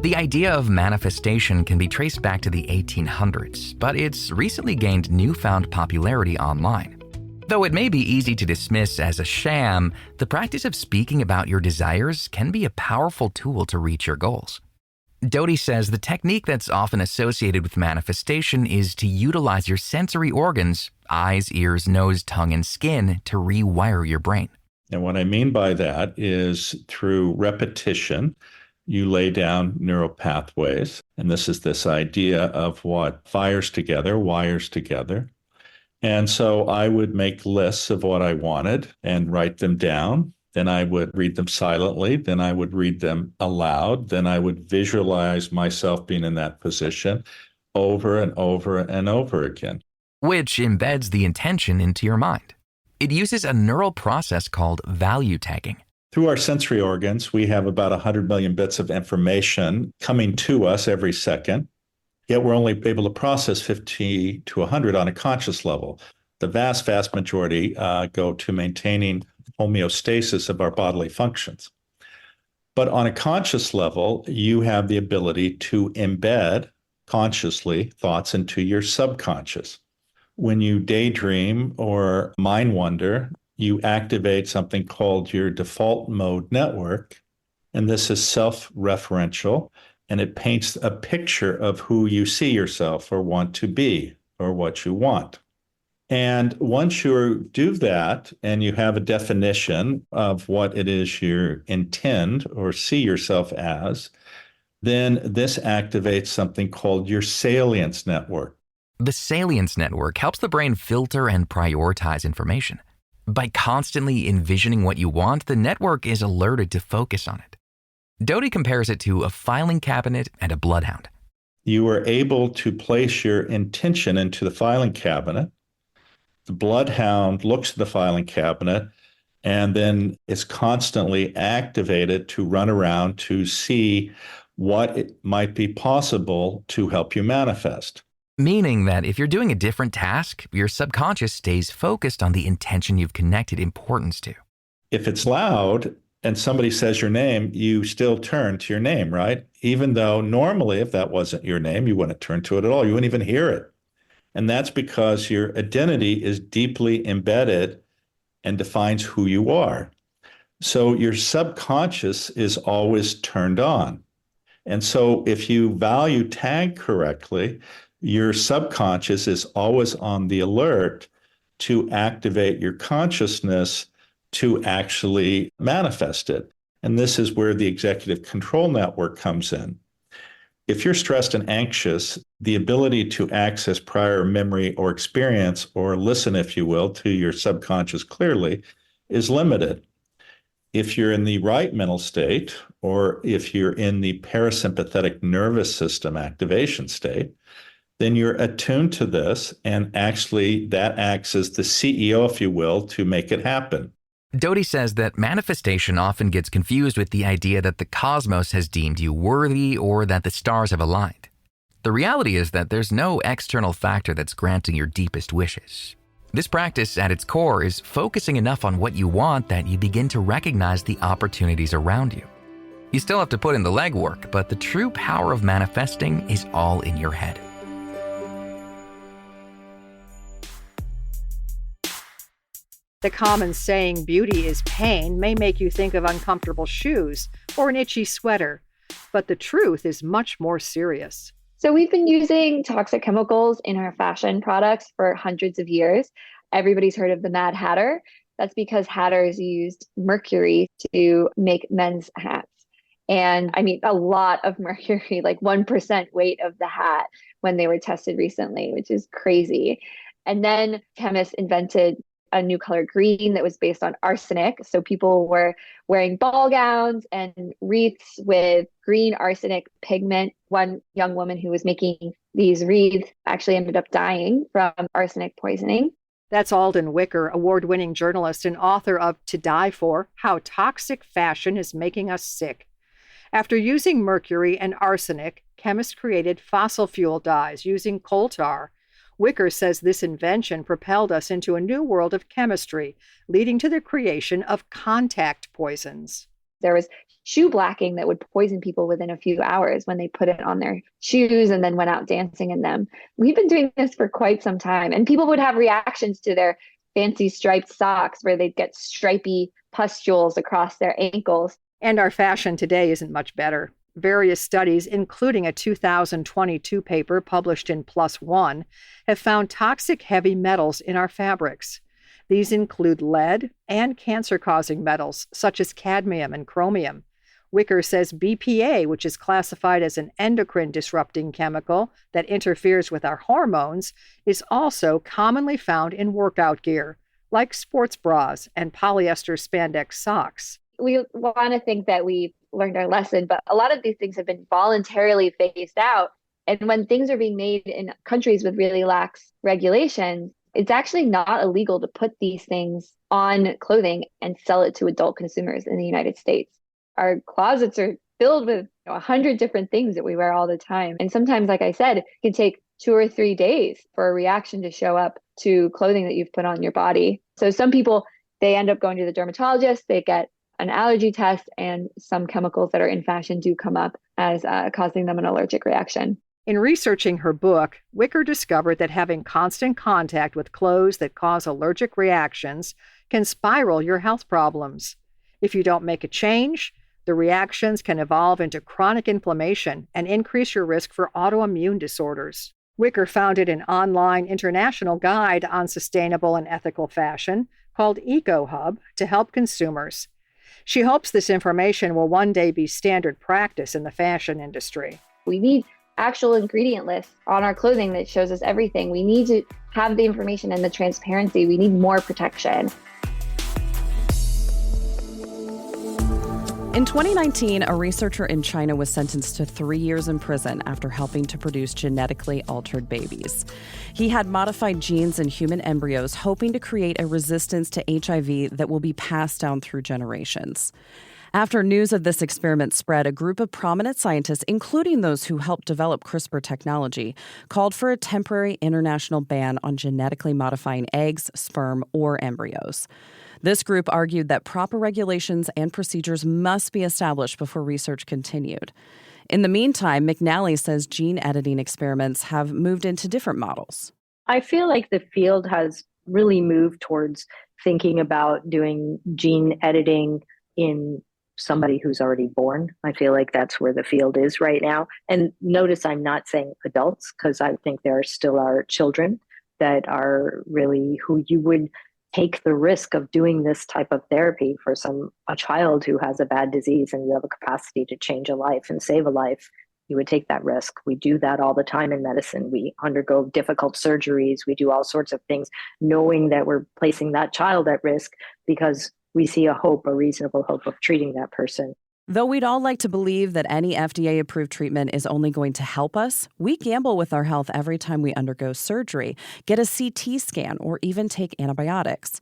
The idea of manifestation can be traced back to the 1800s, but it's recently gained newfound popularity online. Though it may be easy to dismiss as a sham, the practice of speaking about your desires can be a powerful tool to reach your goals. Doty says the technique that's often associated with manifestation is to utilize your sensory organs, eyes, ears, nose, tongue, and skin, to rewire your brain. And what I mean by that is through repetition, you lay down neural pathways. And this is this idea of what fires together, wires together. And so I would make lists of what I wanted and write them down. Then I would read them silently. Then I would read them aloud. Then I would visualize myself being in that position over and over and over again. Which embeds the intention into your mind. It uses a neural process called value tagging. Through our sensory organs, we have about 100 million bits of information coming to us every second, yet we're only able to process 50 to 100 on a conscious level. The vast, vast majority go to maintaining homeostasis of our bodily functions. But on a conscious level, you have the ability to embed consciously thoughts into your subconscious. When you daydream or mind wander, you activate something called your default mode network. And this is self-referential, and it paints a picture of who you see yourself or want to be or what you want. And once you do that and you have a definition of what it is you intend or see yourself as, then this activates something called your salience network. The salience network helps the brain filter and prioritize information. By constantly envisioning what you want, the network is alerted to focus on it. Doty compares it to a filing cabinet and a bloodhound. You are able to place your intention into the filing cabinet. The bloodhound looks at the filing cabinet and then is constantly activated to run around to see what it might be possible to help you manifest. Meaning that if you're doing a different task, your subconscious stays focused on the intention you've connected importance to. If it's loud and somebody says your name, you still turn to your name, right? Even though normally, if that wasn't your name, you wouldn't turn to it at all. You wouldn't even hear it. And that's because your identity is deeply embedded and defines who you are. So your subconscious is always turned on. And so if you value tag correctly, your subconscious is always on the alert to activate your consciousness to actually manifest it. And this is where the executive control network comes in. If you're stressed and anxious, the ability to access prior memory or experience, or listen, if you will, to your subconscious clearly is limited. If you're in the right mental state, or if you're in the parasympathetic nervous system activation state, then you're attuned to this, and actually that acts as the CEO, if you will, to make it happen. Doty says that manifestation often gets confused with the idea that the cosmos has deemed you worthy or that the stars have aligned. The reality is that there's no external factor that's granting your deepest wishes. This practice, at its core, is focusing enough on what you want that you begin to recognize the opportunities around you. You still have to put in the legwork, but the true power of manifesting is all in your head. The common saying, beauty is pain, may make you think of uncomfortable shoes or an itchy sweater, but the truth is much more serious. So we've been using toxic chemicals in our fashion products for hundreds of years. Everybody's heard of the Mad Hatter. That's because hatters used mercury to make men's hats. And I mean, a lot of mercury, like 1% weight of the hat when they were tested recently, which is crazy. And then chemists invented a new color green that was based on arsenic. So people were wearing ball gowns and wreaths with green arsenic pigment. One young woman who was making these wreaths actually ended up dying from arsenic poisoning. That's Alden Wicker, award-winning journalist and author of To Die For: How Toxic Fashion is Making Us Sick. After using mercury and arsenic, chemists created fossil fuel dyes using coal tar. Wicker says this invention propelled us into a new world of chemistry, leading to the creation of contact poisons. There was shoe blacking that would poison people within a few hours when they put it on their shoes and then went out dancing in them. We've been doing this for quite some time, and people would have reactions to their fancy striped socks where they'd get stripy pustules across their ankles. And our fashion today isn't much better. Various studies, including a 2022 paper published in PLOS ONE, have found toxic heavy metals in our fabrics. These include lead and cancer-causing metals such as cadmium and chromium. Wicker says BPA, which is classified as an endocrine-disrupting chemical that interferes with our hormones, is also commonly found in workout gear, like sports bras and polyester spandex socks. We want to think that we've learned our lesson, but a lot of these things have been voluntarily phased out. And when things are being made in countries with really lax regulations, it's actually not illegal to put these things on clothing and sell it to adult consumers in the United States. Our closets are filled with 100 different things that we wear all the time. And sometimes, like I said, it can take 2 or 3 days for a reaction to show up to clothing that you've put on your body. So some people, they end up going to the dermatologist, they get an allergy test, and some chemicals that are in fashion do come up as causing them an allergic reaction. In researching her book, Wicker discovered that having constant contact with clothes that cause allergic reactions can spiral your health problems. If you don't make a change, the reactions can evolve into chronic inflammation and increase your risk for autoimmune disorders. Wicker founded an online international guide on sustainable and ethical fashion called EcoHub to help consumers. She hopes this information will one day be standard practice in the fashion industry. We need actual ingredient lists on our clothing that shows us everything. We need to have the information and the transparency. We need more protection. In 2019, a researcher in China was sentenced to 3 years in prison after helping to produce genetically altered babies. He had modified genes in human embryos, hoping to create a resistance to HIV that will be passed down through generations. After news of this experiment spread, a group of prominent scientists, including those who helped develop CRISPR technology, called for a temporary international ban on genetically modifying eggs, sperm, or embryos. This group argued that proper regulations and procedures must be established before research continued. In the meantime, McNally says gene editing experiments have moved into different models. I feel like the field has really moved towards thinking about doing gene editing in somebody who's already born. I feel like that's where the field is right now. And notice I'm not saying adults, because I think there still are children that are really who you would take the risk of doing this type of therapy for a child who has a bad disease and you have a capacity to change a life and save a life. You would take that risk. We do that all the time in medicine. We undergo difficult surgeries. We do all sorts of things knowing that we're placing that child at risk because we see a reasonable hope of treating that person. Though we'd all like to believe that any FDA-approved treatment is only going to help us, we gamble with our health every time we undergo surgery, get a CT scan, or even take antibiotics.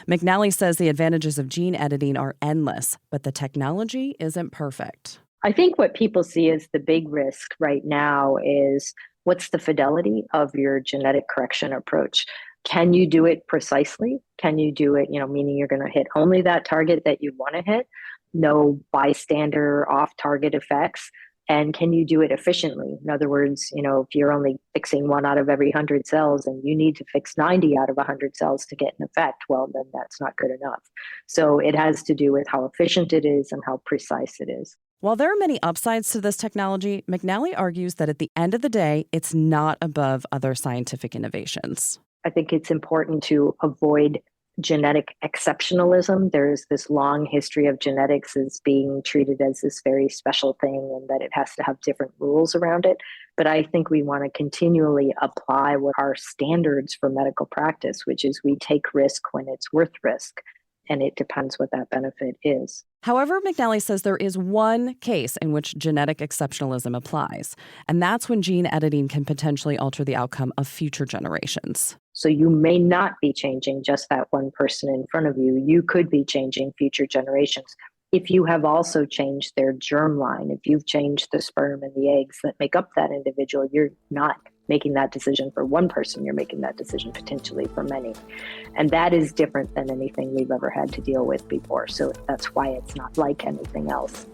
McNally says the advantages of gene editing are endless, but the technology isn't perfect. I think what people see as the big risk right now is what's the fidelity of your genetic correction approach? Can you do it precisely? Can you do it, meaning you're going to hit only that target that you want to hit? No bystander off-target effects. And can you do it efficiently? In other words, if you're only fixing 1 out of every 100 cells and you need to fix 90 out of 100 cells to get an effect, well, then that's not good enough. So it has to do with how efficient it is and how precise it is. While there are many upsides to this technology, McNally argues that at the end of the day, it's not above other scientific innovations. I think it's important to avoid genetic exceptionalism. There's this long history of genetics as being treated as this very special thing and that it has to have different rules around it. But I think we want to continually apply what our standards for medical practice, which is we take risk when it's worth risk. And it depends what that benefit is. However, McNally says there is one case in which genetic exceptionalism applies, and that's when gene editing can potentially alter the outcome of future generations. So you may not be changing just that one person in front of you. You could be changing future generations. If you have also changed their germline, if you've changed the sperm and the eggs that make up that individual, you're not making that decision for one person, you're making that decision potentially for many. And that is different than anything we've ever had to deal with before. So that's why it's not like anything else.